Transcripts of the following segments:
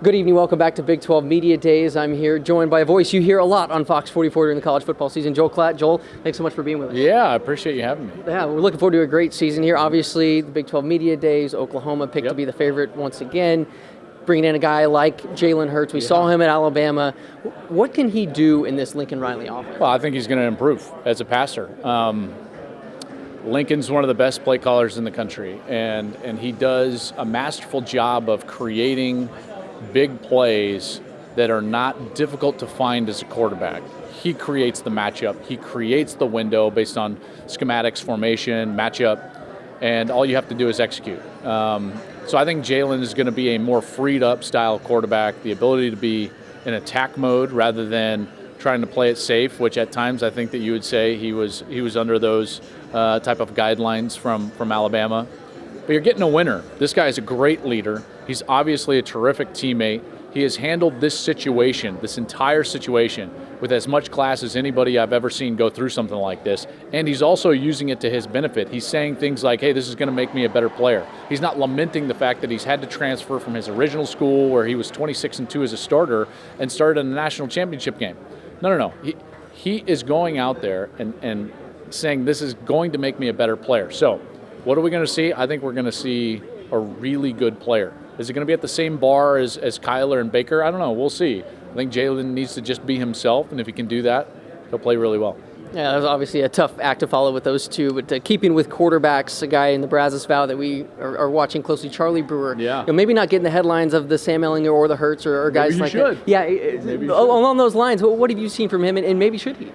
Good evening. Welcome back to Big 12 Media Days. I'm here joined by a voice you hear a lot on Fox 44 during the college football season, Joel Klatt. Joel, thanks so much for being with us. Yeah, I appreciate you having me. Yeah, we're looking forward to a great season here. Obviously, the Big 12 Media Days, Oklahoma picked to be the favorite once again. Bringing in a guy like Jalen Hurts. We saw him at Alabama. What can he do in this Lincoln Riley offense? Well, I think he's going to improve as a passer. Lincoln's one of the best play callers in the country, and he does a masterful job of creating big plays that are not difficult to find as a quarterback. He creates the matchup. He creates the window based on schematics, formation, matchup, and all you have to do is execute. So I think Jalen is going to be a more freed up style quarterback, the ability to be in attack mode rather than trying to play it safe, which at times I think that you would say he was under those type of guidelines from Alabama. But you're getting a winner. This guy is a great leader. He's obviously a terrific teammate. He has handled this situation, this entire situation, with as much class as anybody I've ever seen go through something like this. And he's also using it to his benefit. He's saying things like, hey, this is going to make me a better player. He's not lamenting the fact that he's had to transfer from his original school where he was 26-2 as a starter and started in the national championship game. No. He is going out there and saying this is going to make me a better player. So what are we going to see? I think we're going to see a really good player. Is it going to be at the same bar as Kyler and Baker? I don't know. We'll see. I think Jalen needs to just be himself, and if he can do that, he'll play really well. Yeah, that was obviously a tough act to follow with those two, but keeping with quarterbacks, a guy in the Brazos Valley that we are watching closely, Charlie Brewer. Yeah. Maybe not getting the headlines of the Sam Ellinger or the Hurts or guys like that. Yeah, along those lines, what have you seen from him, and maybe should he?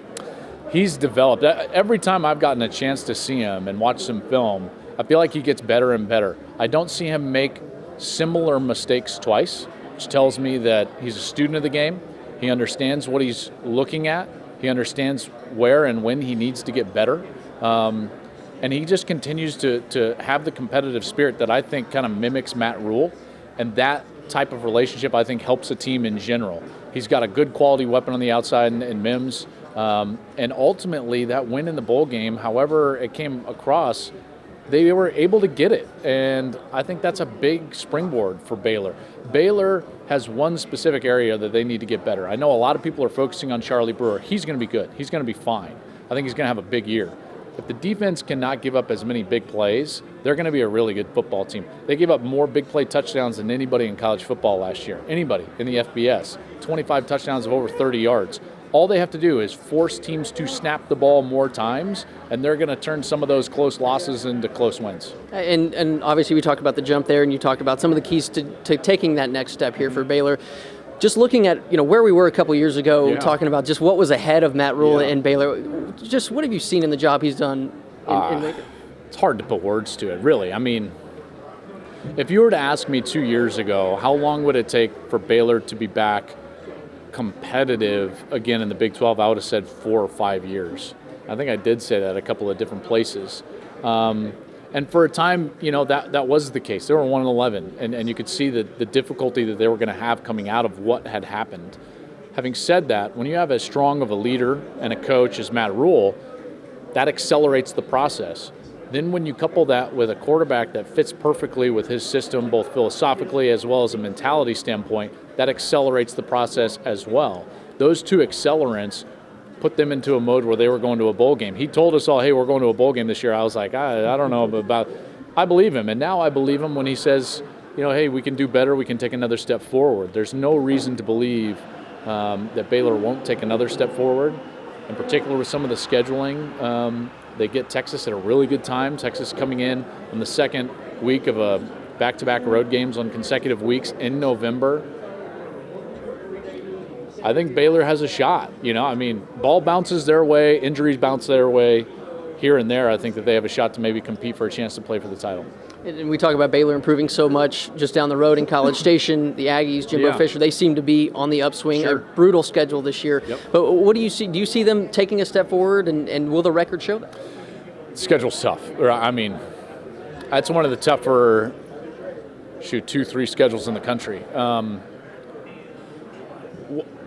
He's developed. Every time I've gotten a chance to see him and watch some film, I feel like he gets better and better. I don't see him make similar mistakes twice, which tells me that he's a student of the game. He understands what he's looking at. He understands where and when he needs to get better. And he just continues to have the competitive spirit that I think kind of mimics Matt Rule. And that type of relationship, I think, helps a team in general. He's got a good quality weapon on the outside in Mims. And ultimately, that win in the bowl game, however it came across, they were able to get it, and I think that's a big springboard for Baylor. Baylor has one specific area that they need to get better. I know a lot of people are focusing on Charlie Brewer. He's going to be good. He's going to be fine. I think he's going to have a big year. If the defense cannot give up as many big plays, they're going to be a really good football team. They gave up more big play touchdowns than anybody in college football last year. Anybody in the FBS. 25 touchdowns of over 30 yards. All they have to do is force teams to snap the ball more times, and they're going to turn some of those close losses into close wins. And obviously we talked about the jump there, and you talked about some of the keys to taking that next step here for Baylor. Just looking at where we were a couple years ago, talking about just what was ahead of Matt Rule and Baylor. Just what have you seen in the job he's done in Lincoln? It's hard to put words to it, really. I mean, if you were to ask me 2 years ago, how long would it take for Baylor to be back competitive again in the Big 12, I would have said 4 or 5 years. I think I did say that a couple of different places. And for a time, that was the case. They were 1-11, and you could see the difficulty that they were going to have coming out of what had happened. Having said that, when you have as strong of a leader and a coach as Matt Rule, that accelerates the process. Then when you couple that with a quarterback that fits perfectly with his system, both philosophically as well as a mentality standpoint, that accelerates the process as well. Those two accelerants put them into a mode where they were going to a bowl game. He told us all, hey, we're going to a bowl game this year. I was like, I don't know about – I believe him. And now I believe him when he says, hey, we can do better. We can take another step forward. There's no reason to believe that Baylor won't take another step forward, in particular with some of the scheduling. They get Texas at a really good time. Texas coming in the second week of a back-to-back road games on consecutive weeks in November. I think Baylor has a shot. Ball bounces their way, injuries bounce their way here and there. I think that they have a shot to maybe compete for a chance to play for the title. And we talk about Baylor improving so much just down the road in College Station. The Aggies, Jimbo Fisher, they seem to be on the upswing. Sure. A brutal schedule this year. Yep. But what do you see? Do you see them taking a step forward, and will the record show that? Schedule's tough. That's one of the tougher, 2-3 schedules in the country.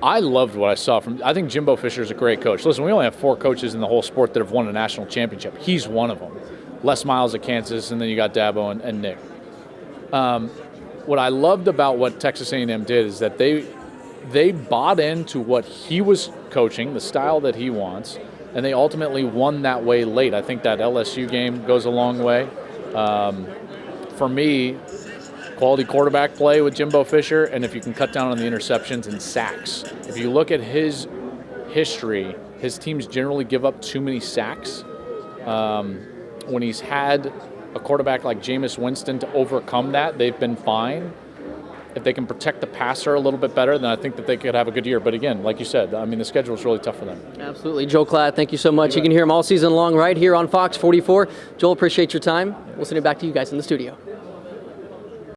I loved what I saw from. I think Jimbo Fisher is a great coach. Listen, we only have 4 coaches in the whole sport that have won a national championship. He's one of them. Les Miles at Kansas, and then you got Dabo and Nick. what I loved about what Texas A&M did is that they bought into what he was coaching, the style that he wants, and they ultimately won that way late. I think that LSU game goes a long way. For me, quality quarterback play with Jimbo Fisher, and if you can cut down on the interceptions and sacks. If you look at his history, his teams generally give up too many sacks. When he's had a quarterback like Jameis Winston to overcome that, they've been fine. If they can protect the passer a little bit better, then I think that they could have a good year. But again, like you said, I mean, the schedule is really tough for them. Absolutely. Joel Klatt, thank you so much. You can hear him all season long right here on Fox 44. Joel, appreciate your time. We'll send it back to you guys in the studio.